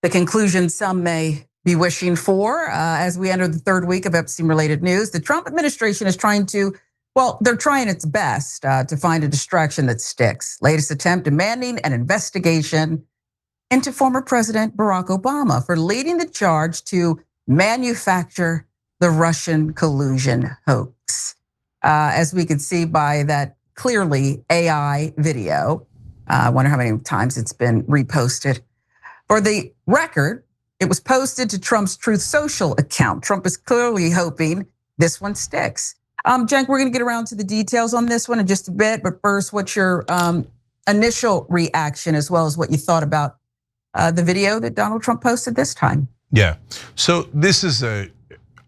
the conclusion some may be wishing for as we enter the third week of Epstein-related news. The Trump administration is trying they're trying its best to find a distraction that sticks. Latest attempt demanding an investigation into former President Barack Obama for leading the charge to manufacture the Russian collusion hoax. As we can see by that clearly AI video, I wonder how many times it's been reposted. For the record, it was posted to Trump's Truth Social account. Trump is clearly hoping this one sticks. Cenk, we're gonna get around to the details on this one in just a bit, but first, what's your initial reaction as well as what you thought about the video that Donald Trump posted this time? Yeah, so this is an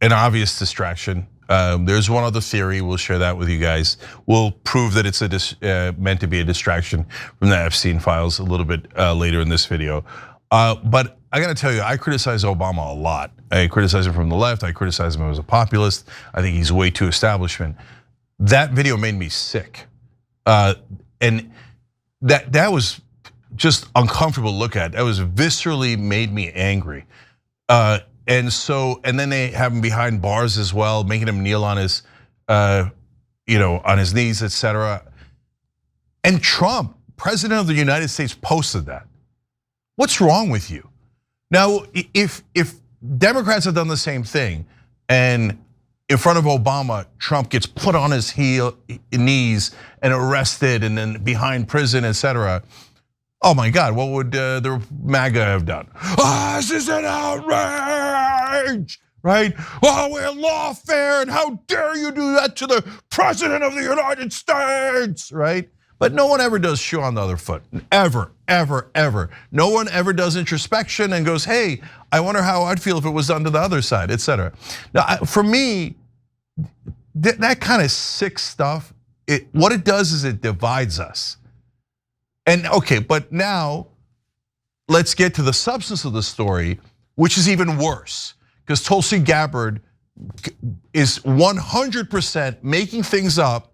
obvious distraction. There's one other theory, we'll share that with you guys. We'll prove that it's meant to be a distraction from the Epstein files a little bit later in this video. But I gotta tell you, I criticize Obama a lot. I criticize him from the left, I criticize him as a populist. I think he's way too establishment. That video made me sick. And that was just uncomfortable to look at. That was viscerally made me angry. And then they have him behind bars as well, making him kneel on his, on his knees, etc. And Trump, president of the United States, posted that. What's wrong with you? Now, if Democrats have done the same thing, and in front of Obama, Trump gets put on his knees and arrested, and then behind prison, etc. Oh my God, what would the MAGA have done? This is an outrage, right? We're lawfare, and how dare you do that to the president of the United States, right? But no one ever does shoe on the other foot, ever, ever, ever. No one ever does introspection and goes, hey, I wonder how I'd feel if it was done to the other side, etc. Now, for me, that kind of sick stuff, what it does is it divides us. And okay, but now let's get to the substance of the story, which is even worse, because Tulsi Gabbard is 100% making things up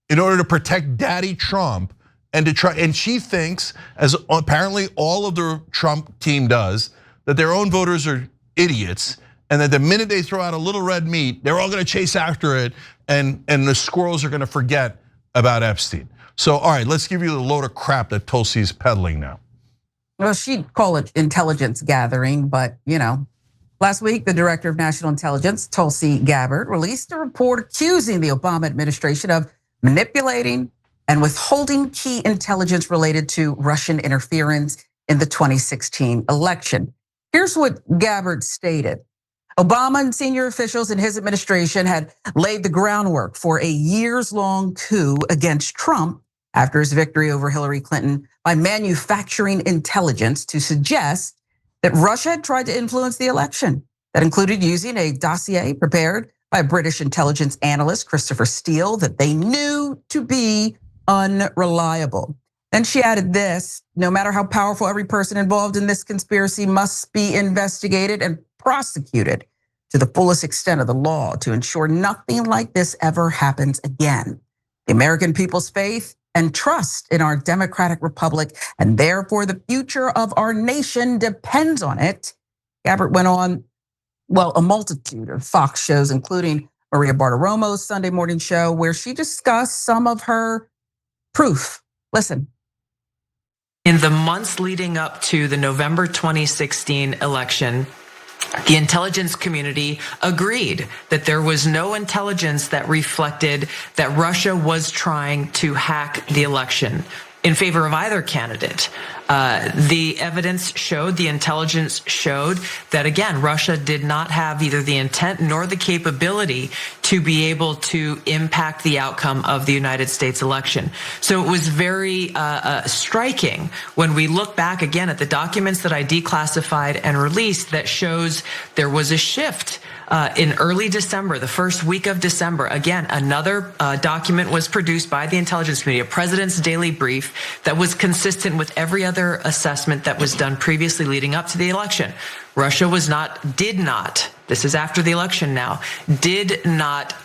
in order to protect Daddy Trump and she thinks, as apparently all of the Trump team does, that their own voters are idiots, and that the minute they throw out a little red meat, they're all gonna chase after it, and the squirrels are gonna forget about Epstein. So, all right, let's give you the load of crap that Tulsi's peddling now. Well, she'd call it intelligence gathering, but last week, the Director of National Intelligence, Tulsi Gabbard, released a report accusing the Obama administration of manipulating and withholding key intelligence related to Russian interference in the 2016 election. Here's what Gabbard stated. Obama and senior officials in his administration had laid the groundwork for a years-long coup against Trump after his victory over Hillary Clinton by manufacturing intelligence to suggest that Russia had tried to influence the election. That included using a dossier prepared by British intelligence analyst Christopher Steele that they knew to be unreliable. Then she added this: no matter how powerful, every person involved in this conspiracy must be investigated and prosecuted to the fullest extent of the law to ensure nothing like this ever happens again. The American people's faith and trust in our democratic republic, and therefore the future of our nation, depends on it. Gabbard went on, a multitude of Fox shows, including Maria Bartiromo's Sunday morning show, where she discussed some of her proof. Listen. In the months leading up to the November 2016 election, the intelligence community agreed that there was no intelligence that reflected that Russia was trying to hack the election in favor of either candidate. The evidence showed, the intelligence showed that, again, Russia did not have either the intent nor the capability to be able to impact the outcome of the United States election. So it was very striking when we look back again at the documents that I declassified and released that shows there was a shift. In early December, the first week of December, again, another document was produced by the intelligence community, a president's daily brief that was consistent with every other assessment that was done previously leading up to the election. Russia did not, this is after the election now, did not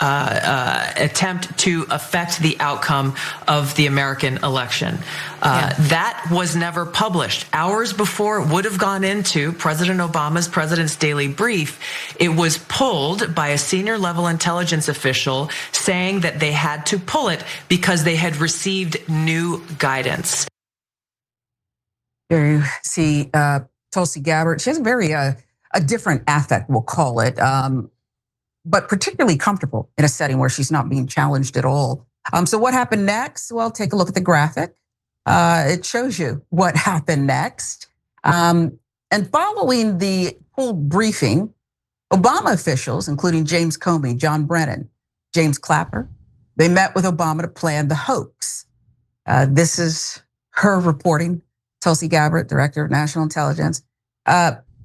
attempt to affect the outcome of the American election. That was never published. Hours before it would have gone into President Obama's President's Daily Brief, it was pulled by a senior level intelligence official saying that they had to pull it because they had received new guidance. There you see Tulsi Gabbard. She has a very a different affect, we'll call it, but particularly comfortable in a setting where she's not being challenged at all. So what happened next? Well, take a look at the graphic. It shows you what happened next. And following the full briefing, Obama officials, including James Comey, John Brennan, James Clapper, they met with Obama to plan the hoax. This is her reporting, Tulsi Gabbard, Director of National Intelligence.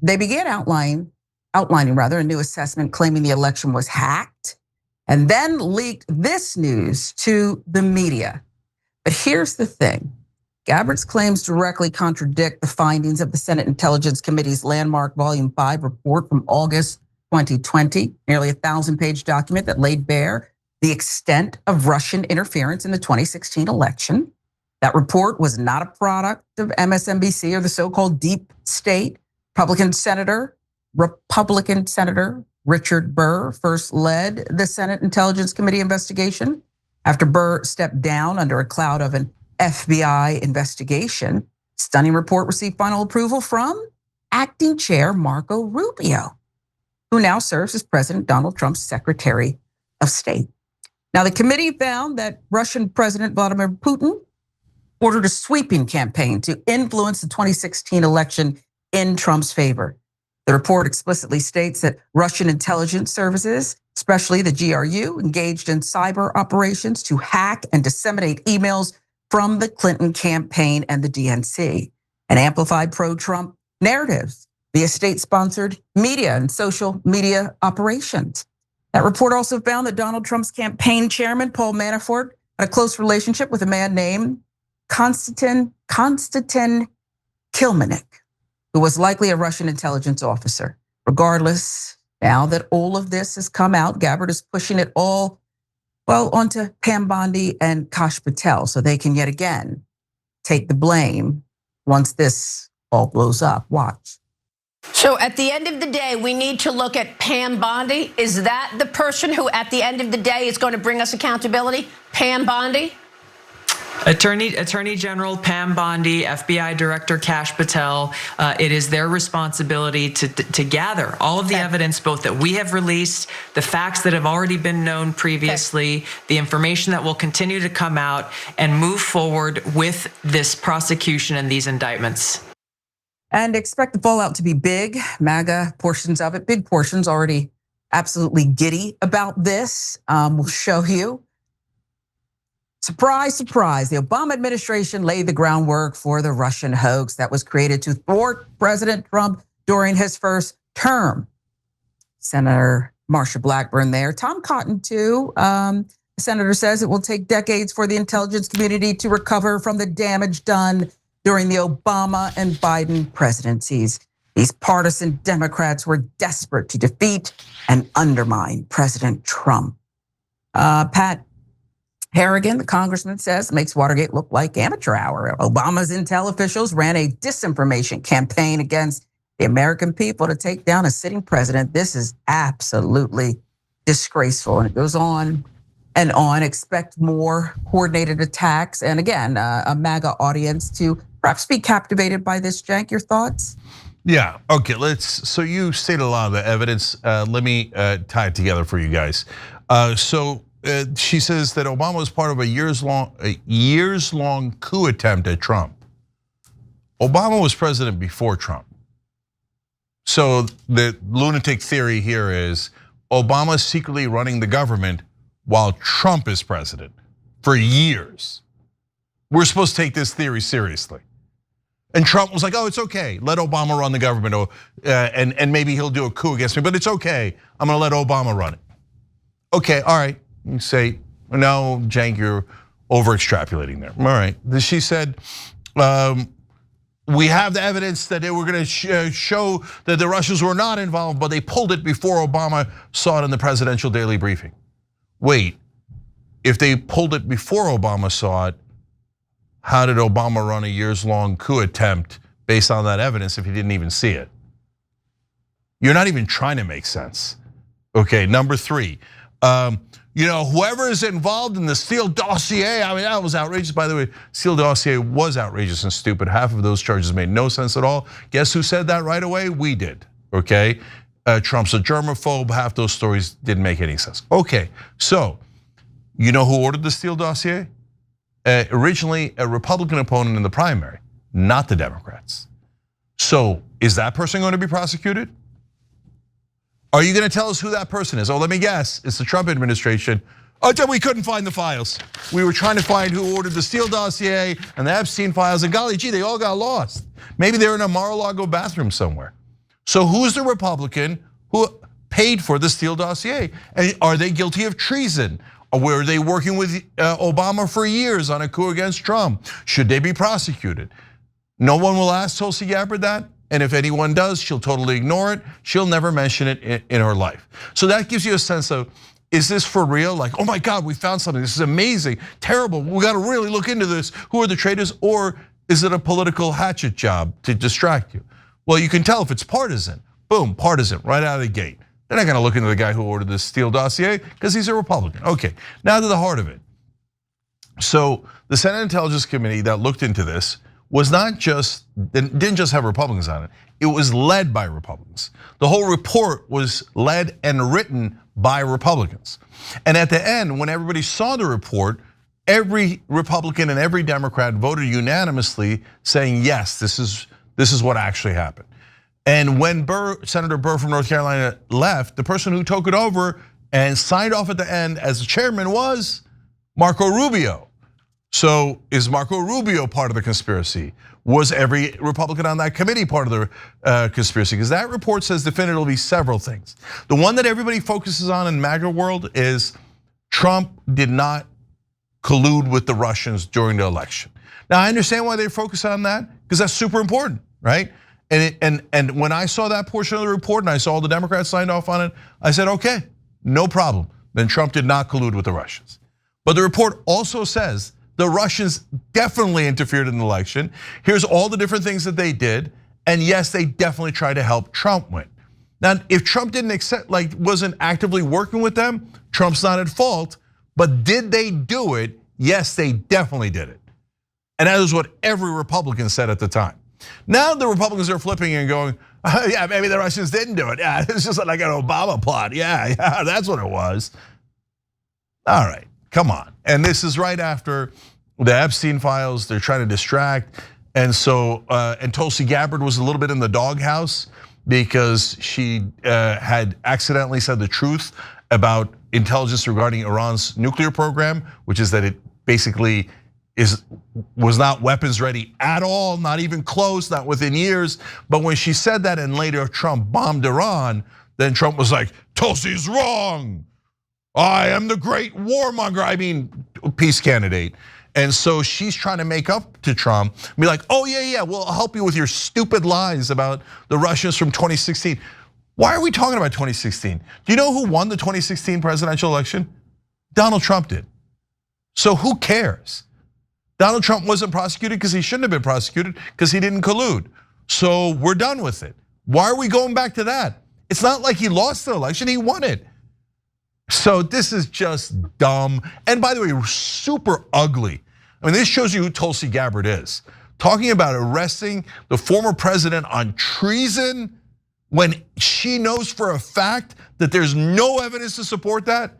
They began outlining a new assessment claiming the election was hacked, and then leaked this news to the media. But here's the thing. Gabbard's claims directly contradict the findings of the Senate Intelligence Committee's landmark Volume 5 report from August 2020, nearly 1,000-page document that laid bare the extent of Russian interference in the 2016 election. That report was not a product of MSNBC or the so-called deep state. Republican Senator Richard Burr first led the Senate Intelligence Committee investigation. After Burr stepped down under a cloud of an FBI investigation, stunning report received final approval from acting chair Marco Rubio, who now serves as President Donald Trump's Secretary of State. Now, the committee found that Russian President Vladimir Putin ordered a sweeping campaign to influence the 2016 election in Trump's favor. The report explicitly states that Russian intelligence services, especially the GRU, engaged in cyber operations to hack and disseminate emails from the Clinton campaign and the DNC, and amplified pro-Trump narratives via state-sponsored media and social media operations. That report also found that Donald Trump's campaign chairman, Paul Manafort, had a close relationship with a man named Konstantin Kilmanik, who was likely a Russian intelligence officer. Regardless, now that all of this has come out, Gabbard is pushing it all, well, onto Pam Bondi and Kash Patel so they can yet again take the blame once this all blows up. Watch. So at the end of the day, we need to look at Pam Bondi. Is that the person who at the end of the day is going to bring us accountability? Pam Bondi? Attorney General Pam Bondi, FBI Director Kash Patel, it is their responsibility to gather all of the evidence, both that we have released, the facts that have already been known previously, the information that will continue to come out, and move forward with this prosecution and these indictments. And expect the fallout to be big. MAGA portions of it, big portions, already absolutely giddy about this. We'll show you. Surprise, surprise, the Obama administration laid the groundwork for the Russian hoax that was created to thwart President Trump during his first term. Senator Marsha Blackburn there. Tom Cotton, too. The senator says it will take decades for the intelligence community to recover from the damage done during the Obama and Biden presidencies. These partisan Democrats were desperate to defeat and undermine President Trump. Pat Harrigan, the congressman, says makes Watergate look like amateur hour. Obama's intel officials ran a disinformation campaign against the American people to take down a sitting president. This is absolutely disgraceful. And it goes on and on. Expect more coordinated attacks. And again, a MAGA audience to perhaps be captivated by this. Cenk, your thoughts? Yeah, okay, so you stated a lot of the evidence. Let me tie it together for you guys. She says that Obama was part of a years-long coup attempt at Trump. Obama was president before Trump. So the lunatic theory here is Obama is secretly running the government while Trump is president for years. We're supposed to take this theory seriously. And Trump was like, oh, it's okay, let Obama run the government, and maybe he'll do a coup against me, but it's okay, I'm gonna let Obama run it. Okay, all right. You say, no, Cenk, you're over extrapolating there. All right, she said, we have the evidence that they were going to show that the Russians were not involved, but they pulled it before Obama saw it in the presidential daily briefing. Wait, if they pulled it before Obama saw it, how did Obama run a years-long coup attempt based on that evidence if he didn't even see it? You're not even trying to make sense. Okay, number three, whoever is involved in the Steele dossier, I mean, that was outrageous. By the way, Steele dossier was outrageous and stupid. Half of those charges made no sense at all. Guess who said that right away? We did, okay? Trump's a germaphobe, half those stories didn't make any sense. Okay, so you know who ordered the Steele dossier? Originally a Republican opponent in the primary, not the Democrats. So is that person going to be prosecuted? Are you going to tell us who that person is? Oh, let me guess, it's the Trump administration. Oh, we couldn't find the files. We were trying to find who ordered the Steele dossier and the Epstein files, and golly gee, they all got lost. Maybe they're in a Mar-a-Lago bathroom somewhere. So who's the Republican who paid for the Steele dossier? And are they guilty of treason? Were they working with Obama for years on a coup against Trump? Should they be prosecuted? No one will ask Tulsi Gabbard that. And if anyone does, she'll totally ignore it. She'll never mention it in her life. So that gives you a sense of, is this for real? Like, oh my God, we found something. This is amazing, terrible. We got to really look into this. Who are the traitors? Or is it a political hatchet job to distract you? Well, you can tell if it's partisan. Boom, partisan, right out of the gate. They're not going to look into the guy who ordered this Steele dossier because he's a Republican. Okay, now to the heart of it. So the Senate Intelligence Committee that looked into this was didn't just have Republicans on it. It was led by Republicans. The whole report was led and written by Republicans. And at the end, when everybody saw the report, every Republican and every Democrat voted unanimously saying, yes, this is what actually happened. And when Senator Burr from North Carolina left, the person who took it over and signed off at the end as the chairman was Marco Rubio. So is Marco Rubio part of the conspiracy? Was every Republican on that committee part of the conspiracy? Because that report says definitively several things. The one that everybody focuses on in MAGA world is Trump did not collude with the Russians during the election. Now I understand why they focus on that, because that's super important, right? And when I saw that portion of the report and I saw the Democrats signed off on it, I said, okay, no problem. Then Trump did not collude with the Russians. But the report also says the Russians definitely interfered in the election. Here's all the different things that they did. And yes, they definitely tried to help Trump win. Now, if Trump wasn't actively working with them, Trump's not at fault. But did they do it? Yes, they definitely did it. And that is what every Republican said at the time. Now the Republicans are flipping and going, yeah, maybe the Russians didn't do it. Yeah, it's just like an Obama plot. Yeah, that's what it was. All right, come on. And this is right after the Epstein files. They're trying to distract. And so, and Tulsi Gabbard was a little bit in the doghouse because she had accidentally said the truth about intelligence regarding Iran's nuclear program, which is that it basically was not weapons ready at all, not even close, not within years. But when she said that and later Trump bombed Iran, then Trump was like, Tulsi's wrong. I am the great warmonger, I mean, peace candidate. And so she's trying to make up to Trump, be like, oh yeah, we'll help you with your stupid lies about the Russians from 2016. Why are we talking about 2016? Do you know who won the 2016 presidential election? Donald Trump did. So who cares? Donald Trump wasn't prosecuted because he shouldn't have been prosecuted because he didn't collude. So we're done with it. Why are we going back to that? It's not like he lost the election, he won it. So this is just dumb. And by the way, super ugly. I mean, this shows you who Tulsi Gabbard is. Talking about arresting the former president on treason when she knows for a fact that there's no evidence to support that.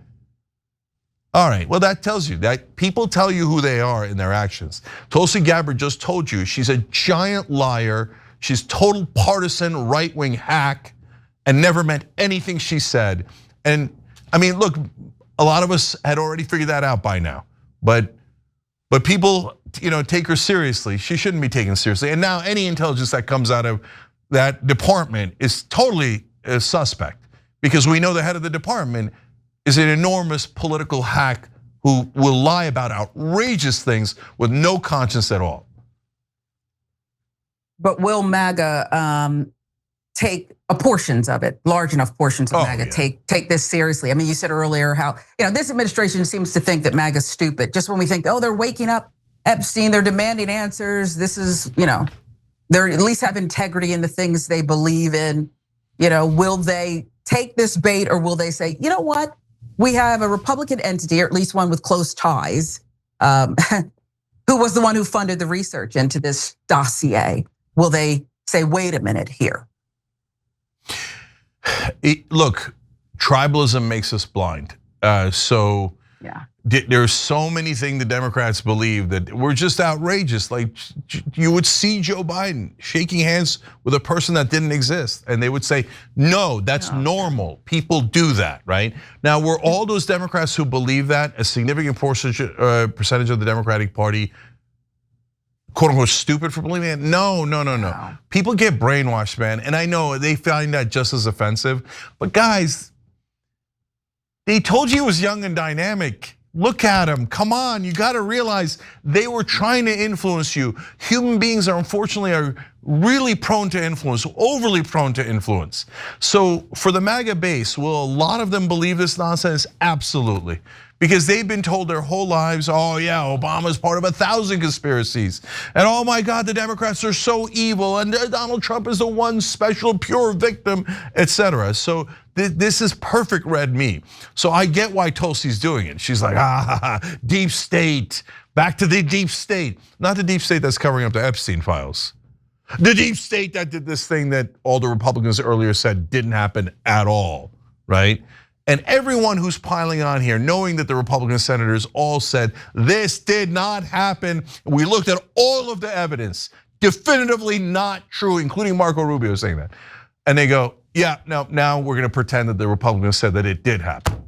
All right, well that tells you that people tell you who they are in their actions. Tulsi Gabbard just told you she's a giant liar. She's total partisan right-wing hack and never meant anything she said. And I mean, look, a lot of us had already figured that out by now. But people, take her seriously. She shouldn't be taken seriously. And now any intelligence that comes out of that department is totally suspect, because we know the head of the department is an enormous political hack who will lie about outrageous things with no conscience at all. But will MAGA take portions of it, large enough portions of MAGA, take this seriously? I mean, you said earlier how this administration seems to think that MAGA's stupid. Just when we think, oh, they're waking up Epstein, they're demanding answers. This is, they're at least have integrity in the things they believe in. Will they take this bait, or will they say, you know what? We have a Republican entity, or at least one with close ties, who was the one who funded the research into this dossier. Will they say, wait a minute here? Look, tribalism makes us blind. So there's so many things the Democrats believe that were just outrageous. Like you would see Joe Biden shaking hands with a person that didn't exist, and they would say, no, that's normal. People do that, right? Now, were all those Democrats who believe that a significant percentage of the Democratic Party, quote unquote, stupid for believing it? No. People get brainwashed, man. And I know they find that just as offensive. But guys, they told you he was young and dynamic. Look at him, come on, you gotta realize they were trying to influence you. Human beings are unfortunately really prone to influence, overly prone to influence. So for the MAGA base, will a lot of them believe this nonsense? Absolutely. Because they've been told their whole lives, oh yeah, Obama's part of 1,000 conspiracies. And oh my God, the Democrats are so evil, and Donald Trump is the one special pure victim, etc. So this is perfect red meat. So I get why Tulsi's doing it. She's like, deep state, back to the deep state. Not the deep state that's covering up the Epstein files. The deep state that did this thing that all the Republicans earlier said didn't happen at all, right? And everyone who's piling on here, knowing that the Republican senators all said this did not happen. We looked at all of the evidence, definitively not true, including Marco Rubio saying that. And they go, yeah, no, now we're gonna pretend that the Republicans said that it did happen.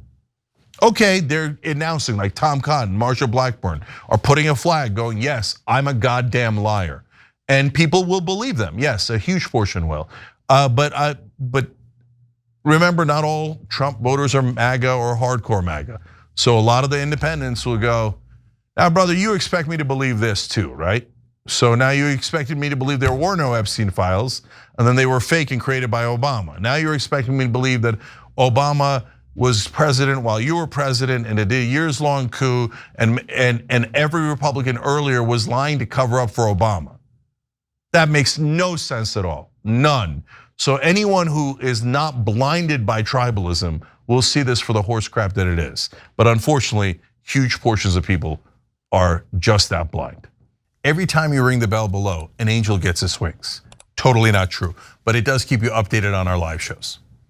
Okay, they're announcing, like Tom Cotton, Marsha Blackburn are putting a flag going, yes, I'm a goddamn liar. And people will believe them. Yes, a huge portion will. But remember, not all Trump voters are MAGA or hardcore MAGA. So a lot of the independents will go, now brother, you expect me to believe this too, right? So now you expected me to believe there were no Epstein files, and then they were fake and created by Obama. Now you're expecting me to believe that Obama was president while you were president, and it did a years-long coup, and every Republican earlier was lying to cover up for Obama. That makes no sense at all, none. So anyone who is not blinded by tribalism will see this for the horse crap that it is. But unfortunately, huge portions of people are just that blind. Every time you ring the bell below, an angel gets his wings. Totally not true, but it does keep you updated on our live shows.